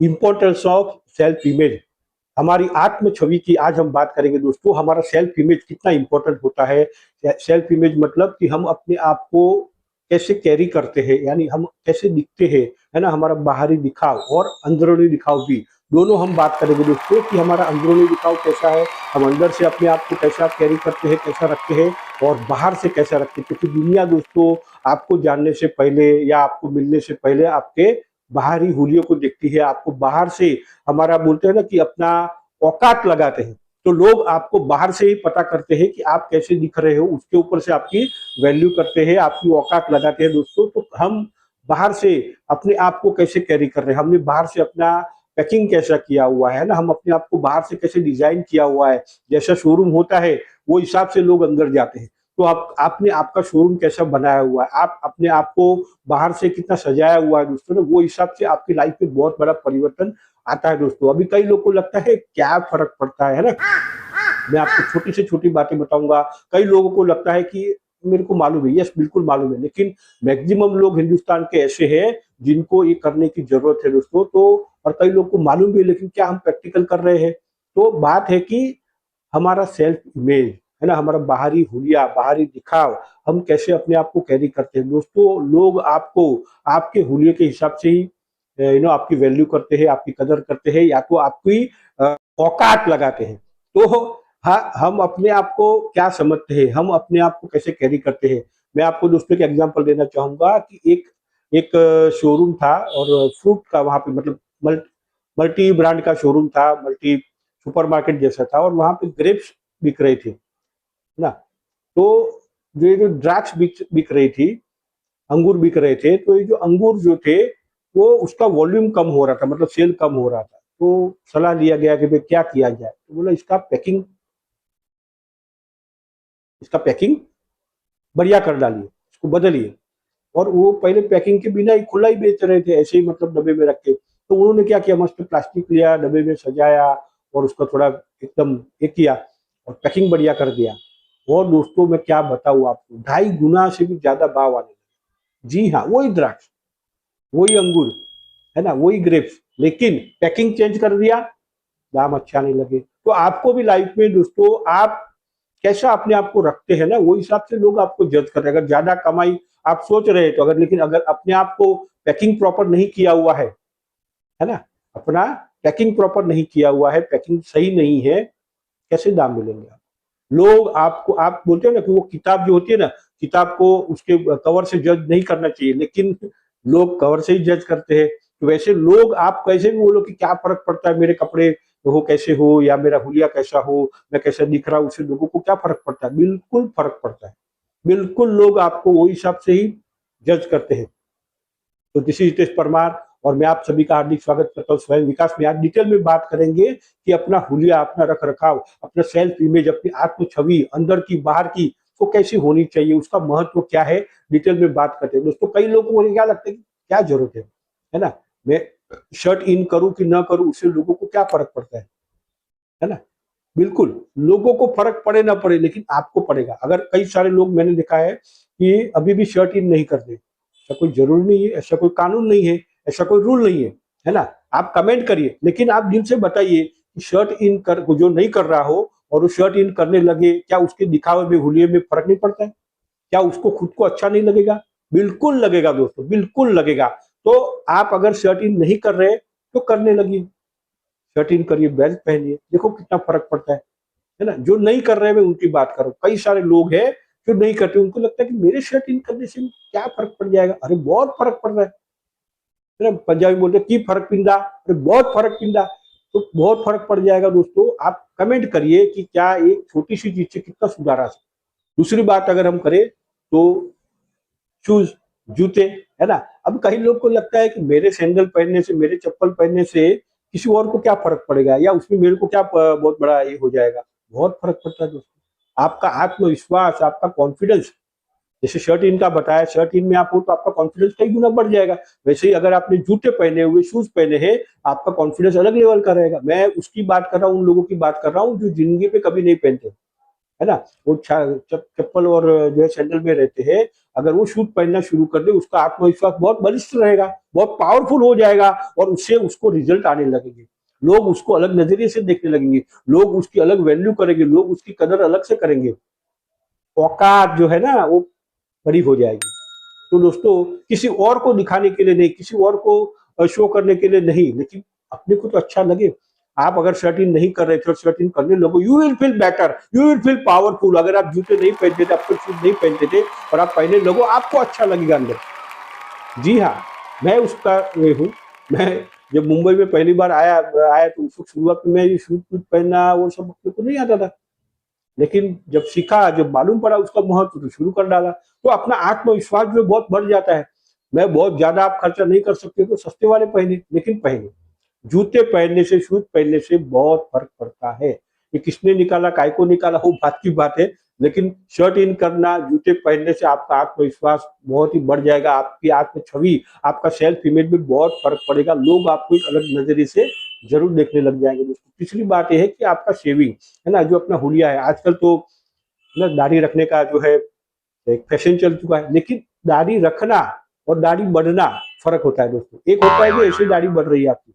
Importance of self image, हमारी आत्म छवि की आज हम बात करेंगे दोस्तों। हमारा सेल्फ इमेज कितना इंपॉर्टेंट होता है। सेल्फ इमेज मतलब कि हम अपने आप को कैसे कैरी करते हैं, यानी हम कैसे दिखते हैं, है ना। हमारा बाहरी दिखाव और अंदरूनी दिखाव भी, दोनों हम बात करेंगे दोस्तों कि हमारा अंदरूनी दिखाव कैसा है, हम अंदर से अपने आप को कैसा कैरी करते हैं, कैसा रखते हैं, और बाहर से कैसा रखते हैं। क्योंकि दुनिया दोस्तों आपको जानने से पहले या आपको मिलने से पहले आपके बाहरी हुलियों को देखती है। आपको बाहर से, हमारा बोलते हैं ना कि अपना औकात लगाते हैं, तो लोग आपको बाहर से ही पता करते हैं कि आप कैसे दिख रहे हो, उसके ऊपर से आपकी वैल्यू करते हैं, आपकी औकात लगाते हैं दोस्तों। तो हम बाहर से अपने आप को कैसे कैरी कर रहे हैं, हमने बाहर से अपना पैकिंग कैसा किया हुआ है ना, हम अपने आप को बाहर से कैसे डिजाइन किया हुआ है, जैसा शोरूम होता है वो हिसाब से लोग अंदर जाते हैं। तो आपने आपका शोरूम कैसा बनाया हुआ है, आप अपने आप को बाहर से कितना सजाया हुआ है दोस्तों ना, वो हिसाब से आपकी लाइफ में बहुत बड़ा परिवर्तन आता है दोस्तों। अभी कई लोग को लगता है क्या फर्क पड़ता है ना, मैं आपको छोटी से छोटी बातें बताऊंगा। कई लोगों को लगता है कि मेरे को मालूम है, यस बिल्कुल मालूम है, लेकिन मैक्सिमम लोग हिंदुस्तान के ऐसे हैं जिनको ये करने की जरूरत है दोस्तों। तो और कई लोग को मालूम भी है, लेकिन क्या हम प्रैक्टिकल कर रहे हैं। तो बात है कि हमारा सेल्फ इमेज, है ना, हमारा बाहरी हुलिया, बाहरी दिखाव, हम कैसे अपने आप को कैरी करते हैं दोस्तों। लोग आपको आपके हुलिये के हिसाब से ही आपकी वैल्यू करते हैं, आपकी कदर करते हैं, या तो आपकी औकात लगाते हैं। तो हाँ, हम अपने आप को क्या समझते हैं, हम अपने आप को कैसे कैरी करते हैं। मैं आपको दोस्तों एक एग्जांपल देना चाहूंगा कि एक एक शोरूम था, और फ्रूट का वहां पे मतलब मल्टी ब्रांड का शोरूम था, मल्टी सुपरमार्केट जैसा था, और वहां पे ग्रेप्स बिक रहे थे ना। तो ये जो द्राक्ष बिक रही थी, अंगूर बिक रहे थे, तो ये जो अंगूर जो थे वो उसका वॉल्यूम कम हो रहा था, मतलब सेल कम हो रहा था। तो सलाह लिया गया कि भाई क्या किया जाए, तो बोला इसका पैकिंग बढ़िया कर डालिए, इसको बदलिए। और वो पहले पैकिंग के बिना ही खुला ही बेच रहे थे, ऐसे ही मतलब डब्बे में रख के। तो उन्होंने क्या किया, मस्त प्लास्टिक लिया, डब्बे में सजाया, और उसका थोड़ा एकदम एक किया, और पैकिंग बढ़िया कर दिया। और दोस्तों मैं क्या बताऊं आपको, 2.5 गुना से भी ज्यादा भाव आने लगे। जी हाँ, वही द्राक्ष, वही अंगूर, है ना, वही ग्रेप्स, लेकिन पैकिंग चेंज कर दिया, दाम अच्छा नहीं लगे। तो आपको भी लाइफ में दोस्तों, आप कैसा अपने आप को रखते हैं ना, वो हिसाब से लोग आपको जज कर रहे हैं। अगर ज्यादा कमाई आप सोच रहे हैं तो, अगर लेकिन अगर अपने आप को पैकिंग प्रॉपर नहीं किया हुआ है ना, अपना पैकिंग प्रॉपर नहीं किया हुआ है, पैकिंग सही नहीं है, कैसे दाम मिलेंगे आप। लोग आपको, आप बोलते हैं ना कि वो किताब जो होती है ना, किताब को उसके कवर से जज नहीं करना चाहिए, लेकिन लोग कवर से ही जज करते हैं। तो वैसे लोग, आप कैसे भी बोलो कि क्या फर्क पड़ता है मेरे कपड़े हो कैसे हो, या मेरा हुलिया कैसा हो, मैं कैसा दिख रहा हूँ, उससे लोगों को क्या फर्क पड़ता है, बिल्कुल फर्क पड़ता है। बिल्कुल लोग आपको वो हिसाब से ही जज करते हैं। तो दिस इज हितेश परमार, और मैं आप सभी का हार्दिक स्वागत करता हूँ स्वयं विकास में। आज डिटेल में बात करेंगे कि अपना हुलिया, अपना रख रखाव, अपना सेल्फ इमेज, अपनी आत्म छवि अंदर की बाहर की वो कैसी होनी चाहिए, उसका महत्व क्या है, डिटेल में बात करते हैं दोस्तों। कई लोगों को क्या लगता है कि क्या जरूरत है ना, मैं शर्ट इन करूं कि ना करूं, उससे लोगों को क्या फर्क पड़ता है ना। बिल्कुल लोगों को फर्क पड़े ना पड़े, लेकिन आपको पड़ेगा। अगर कई सारे लोग मैंने देखा है कि अभी भी शर्ट इन नहीं करते, ऐसा कोई जरूरी नहीं है, ऐसा कोई कानून नहीं है, ऐसा कोई रूल नहीं है ना। आप कमेंट करिए, लेकिन आप दिल से बताइए कि शर्ट इन कर जो नहीं कर रहा हो और वो शर्ट इन करने लगे, क्या उसके दिखावे में, हुलिये में फर्क नहीं पड़ता है? क्या उसको खुद को अच्छा नहीं लगेगा? बिल्कुल लगेगा दोस्तों, बिल्कुल लगेगा। तो आप अगर शर्ट इन नहीं कर रहे तो करने लगिए, शर्ट इन करिए, बेल्ट पहनिए, देखो कितना फर्क पड़ता है ना। जो नहीं कर रहे मैं उनकी बात करूं, कई सारे लोग हैं जो नहीं करते, उनको लगता है कि मेरे शर्ट इन करने से क्या फर्क पड़ जाएगा। अरे बहुत फर्क पड़ रहा है ना, पंजाबी बोलते की फर्क पिंदा, अरे बहुत फर्क पिंदा। तो बहुत फर्क पड़ जाएगा दोस्तों। आप कमेंट करिए कि क्या एक छोटी सी चीज से कितना सुधार आ सकता है। दूसरी बात अगर हम करें तो शूज, जूते, है ना। अब कई लोग को लगता है कि मेरे सैंडल पहनने से, मेरे चप्पल पहनने से किसी और को क्या फर्क पड़ेगा, या उसमें मेरे को क्या बहुत बड़ा ये हो जाएगा। बहुत फर्क पड़ता है दोस्तों। आपका आत्मविश्वास, आपका कॉन्फिडेंस, जैसे शर्ट इन का बताया, शर्ट इन में आप हो तो आपका कॉन्फिडेंस कई गुना बढ़ जाएगा। वैसे ही अगर आपने जूते पहने हुए, शूज पहने हैं, आपका कॉन्फिडेंस अलग लेवल का रहेगा। मैं उसकी बात कर रहा हूँ, उन लोगों की बात कर रहा हूँ जो जिंदगी में कभी नहीं पहनते, है ना, वो चप्पल और जो है सैंडल में रहते हैं, अगर वो शूज पहनना शुरू कर दे, उसका आत्मविश्वास बहुत बलिष्ठ रहेगा, बहुत पावरफुल हो जाएगा, और उससे उसको रिजल्ट आने लगेंगे, लोग उसको अलग नजरिए से देखने लगेंगे, लोग उसकी अलग वैल्यू करेंगे, लोग उसकी कदर अलग से करेंगे, औकात जो है ना वो बड़ी हो जाएगी। तो दोस्तों, किसी और को दिखाने के लिए नहीं, किसी और को शो करने के लिए नहीं, लेकिन अपने को तो अच्छा लगे। आप अगर शर्ट इन नहीं कर रहे थे और शर्ट इन करने लगो, you will feel better, you will feel powerful. अगर आप जूते नहीं पहनते थे, आपको शूज नहीं पहनते थे और आप पहनने लगो, आपको अच्छा लगेगा अंदर। जी हाँ, मैं उसका ये हूँ। मैं जब मुंबई में पहली बार आया आया तो उस वक्त शुरुआत में ये शूज वूज पहनना वो सब अपने को नहीं आता था, लेकिन जब सीखा, जब मालूम पड़ा उसका महत्व, तो शुरू कर डाला। तो अपना आत्मविश्वास जो बहुत बढ़ जाता है। मैं बहुत ज्यादा आप खर्चा नहीं कर सकते तो सस्ते वाले पहने, लेकिन पहने। जूते पहनने से, शूज पहनने से बहुत फर्क पड़ता है। ये किसने निकाला, काय को निकाला, वो बात की बात है, लेकिन शर्ट इन करना, जूते पहनने से आपका आत्मविश्वास बहुत ही बढ़ जाएगा, आपकी आत्म छवि, आपका सेल्फ इमेज में बहुत फर्क पड़ेगा, लोग आपको एक अलग नजरिए से जरूर देखने लग जाएंगे दोस्तों। तीसरी बात यह है कि आपका शेविंग है ना, जो अपना हुलिया है, आजकल तो ना दाढ़ी रखने का जो है एक फैशन चल चुका है, लेकिन दाढ़ी रखना और दाढ़ी बढ़ना फर्क होता है दोस्तों। एक होता है कि ऐसी दाढ़ी बढ़ रही है आपकी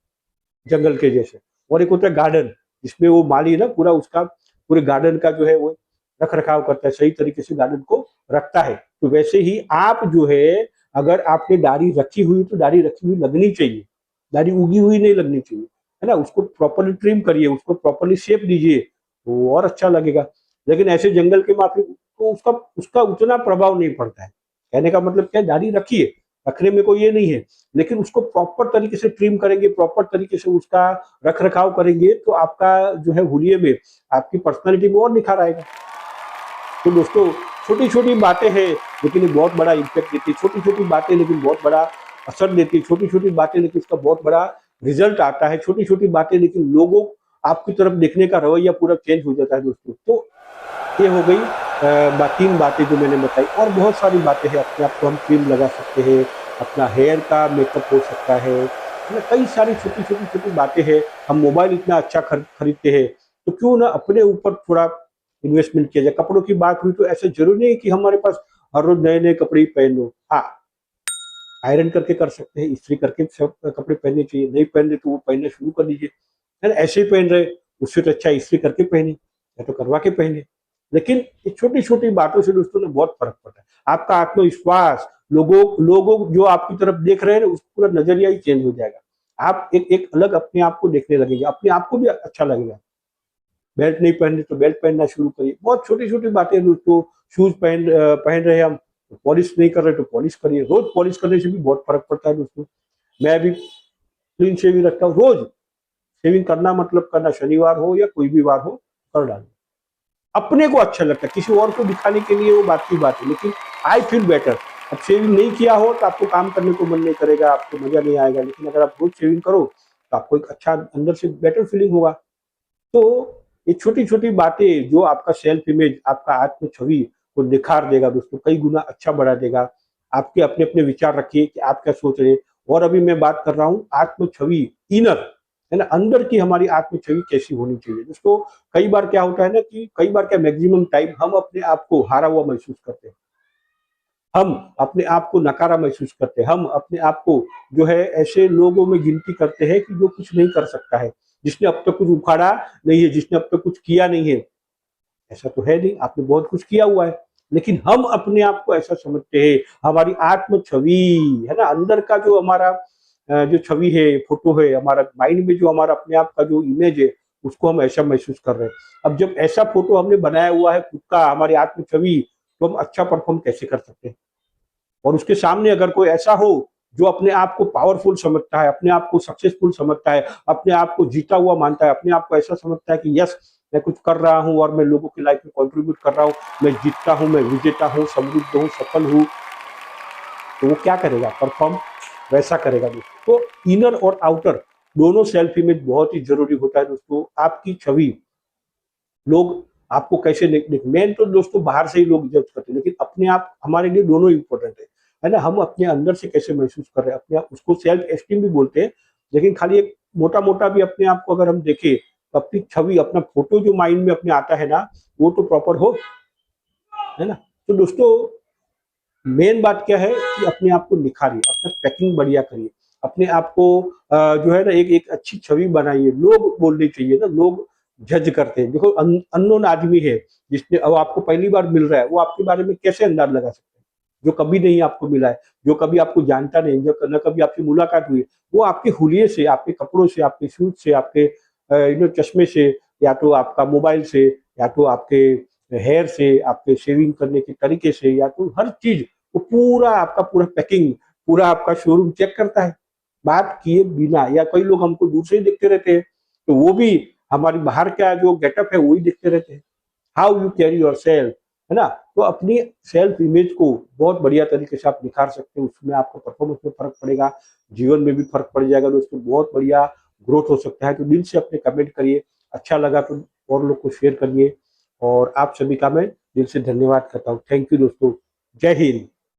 जंगल के जैसे, और एक होता है गार्डन, जिसमें वो माली ना पूरा उसका पूरे गार्डन का जो है वो रख रखाव करता है, सही तरीके से गार्डन को रखता है। तो वैसे ही आप जो है, अगर आपने दाढ़ी रखी हुई तो दाढ़ी रखी हुई लगनी चाहिए, दाढ़ी उगी हुई नहीं लगनी चाहिए, है ना। उसको प्रॉपरली ट्रिम करिए, उसको प्रॉपरली शेप दीजिए, तो और अच्छा लगेगा। लेकिन ऐसे जंगल के माफी तो उसका उसका उतना प्रभाव नहीं पड़ता है। कहने का मतलब क्या है, दाढ़ी रखिए, रखने में कोई ये नहीं है, लेकिन उसको प्रॉपर तरीके से ट्रिम करेंगे, प्रॉपर तरीके से उसका रख रखाव करेंगे, तो आपका जो है हुलिये में, आपकी पर्सनालिटी में और निखार आएगा। तो दोस्तों, छोटी छोटी बातें हैं लेकिन ये बहुत बड़ा इम्पैक्ट देती है, छोटी छोटी बातें लेकिन बहुत बड़ा असर देती है, छोटी छोटी बातें लेकिन उसका बहुत बड़ा रिजल्ट आता है, छोटी छोटी बातें लेकिन लोगों आपकी तरफ देखने का रवैया पूरा चेंज हो जाता है दोस्तों। तो ये हो गई 3 बातें जो मैंने बताई, और बहुत सारी बातें हैं। अपने आप को हम क्रीम लगा सकते हैं, अपना हेयर का मेकअप हो सकता है ना, कई सारी छोटी छोटी छोटी बातें हैं। हम मोबाइल इतना अच्छा खरीदते हैं, तो क्यों ना अपने ऊपर थोड़ा इन्वेस्टमेंट किया जाए। कपड़ों की बात हुई तो ऐसे जरूरी नहीं कि हमारे पास हर रोज नए नए कपड़े ही पहन लो। हाँ, आयरन करके कर सकते हैं, इस्त्री करके सब कपड़े पहनने चाहिए, नहीं पहन रहे तो वो पहनने शुरू कर दीजिए, है ना। ऐसे ही पहन रहे, उससे तो अच्छा इस्त्री करके पहने या तो करवा के पहने। लेकिन ये छोटी छोटी बातों से दोस्तों ने बहुत फर्क पड़ता है। आपका आत्मविश्वास, लोगों लोगों जो आपकी तरफ देख रहे हैं ना, उसका पूरा नजरिया ही चेंज हो जाएगा। आप एक एक अलग अपने आप को देखने लगेंगे, अपने आप को भी अच्छा लगेगा। बेल्ट नहीं पहन रहे तो बेल्ट पहनना शुरू करिए, बहुत छोटी छोटी बातें दोस्तों। शूज पहन रहे हैं हम, तो पॉलिश नहीं कर रहे तो पॉलिश करिए, रोज पॉलिश करने से भी बहुत फर्क पड़ता है दोस्तों। मैं भी क्लीन शेविंग रखता हूँ, रोज शेविंग करना मतलब करना, शनिवार हो या कोई भी वार हो कर डालना। अपने को अच्छा लगता है, किसी और को दिखाने के लिए वो बात की बात है, लेकिन आई फील बेटर। अब शेविंग नहीं किया हो तो आपको काम करने को मन नहीं करेगा, आपको मजा नहीं आएगा, लेकिन अगर आप रोज शेविंग करो तो आपको एक अच्छा अंदर से बेटर फीलिंग होगा। तो ये छोटी छोटी बातें जो आपका सेल्फ इमेज, आपका आत्म छवि को निखार देगा दोस्तों, कई गुना अच्छा बढ़ा देगा। आपके अपने अपने विचार रखिए कि आप क्या सोच रहे हैं। और अभी मैं बात कर रहा हूँ आत्म छवि, इनर, है ना, अंदर की हमारी आत्म छवि कैसी होनी चाहिए दोस्तों। कई बार क्या होता है ना, कि कई बार क्या, मैक्सिमम टाइम हम अपने आप को हारा हुआ महसूस करते हैं, हम अपने आप को नकारा महसूस करते हैं, हम अपने आप को जो है ऐसे लोगों में गिनती करते हैं कि जो कुछ नहीं कर सकता है, जिसने अब तक कुछ उखाड़ा नहीं है, जिसने अब तक कुछ किया नहीं है। ऐसा तो है नहीं, आपने बहुत कुछ किया हुआ है, लेकिन हम अपने आप को ऐसा समझते हैं। हमारी आत्म छवि, है ना, अंदर का जो हमारा जो छवि है, फोटो है, हमारा माइंड में जो हमारा अपने आप का जो इमेज है, उसको हम ऐसा महसूस कर रहे हैं। अब जब ऐसा फोटो हमने बनाया हुआ है खुद का, हमारी आत्म छवि, तो हम अच्छा परफॉर्म कैसे कर सकते हैं। और उसके सामने अगर कोई ऐसा हो जो अपने आप को पावरफुल समझता है, अपने आप को सक्सेसफुल समझता है, अपने आप को जीता हुआ मानता है, अपने आप को ऐसा समझता है कि यस, मैं कुछ कर रहा हूँ और मैं लोगों की लाइफ में कंट्रीब्यूट कर रहा हूँ, मैं जीतता हूँ, मैं विजेता हूँ, समृद्ध हूँ, सफल हूँ, तो वो क्या करेगा, परफॉर्म वैसा करेगा दोस्तों। तो इनर और आउटर दोनों सेल्फ इमेज बहुत ही जरूरी होता है दोस्तों। आपकी छवि, लोग आपको कैसे देख, मेन तो दोस्तों बाहर से ही लोग जज करते हैं, लेकिन अपने आप हमारे लिए दोनों इंपॉर्टेंट है ना। हम अपने अंदर से कैसे महसूस कर रहे हैं अपने आप, उसको सेल्फ एस्टीम भी बोलते हैं। लेकिन खाली एक मोटा मोटा भी अपने आप को अगर हम देखें, तो अपनी छवि, अपना फोटो जो माइंड में अपने आता है ना, वो तो प्रॉपर हो, है ना। तो दोस्तों मेन बात क्या है कि अपने आप को निखारिए, अपना पैकिंग बढ़िया करिए, अपने आप को जो है ना एक एक अच्छी छवि बनाइए। लोग बोलने चाहिए ना, लोग जज करते हैं। देखो अननोन आदमी है जिसने अब आपको पहली बार मिल रहा है, वो आपके बारे में कैसे अंदाज लगा सकते हैं, जो कभी नहीं आपको मिला है, जो कभी आपको जानता नहीं, जो न कभी आपकी मुलाकात हुई है। वो आपके हुलिये से, आपके कपड़ों से, आपके शूज से, आपके चश्मे से, या तो आपका मोबाइल से, या तो आपके हेयर से, आपके शेविंग करने के तरीके से, या तो हर चीज, वो पूरा आपका पूरा पैकिंग, पूरा आपका शोरूम चेक करता है बात किए बिना। या कई लोग हमको दूर से ही देखते रहते हैं, तो वो भी हमारी बाहर का जो गेटअप है वही देखते रहते हैं। How you carry your self, है ना। तो अपनी सेल्फ इमेज को बहुत बढ़िया तरीके से आप निखार सकते हैं, उसमें आपको परफॉर्मेंस में फर्क पड़ेगा, जीवन में भी फर्क पड़ जाएगा दोस्तों, बहुत बढ़िया ग्रोथ हो सकता है। तो दिल से अपने कमेंट करिए, अच्छा लगा तो और लोग को शेयर करिए, और आप सभी का मैं दिल से धन्यवाद करता हूँ। थैंक यू दोस्तों, जय हिंद।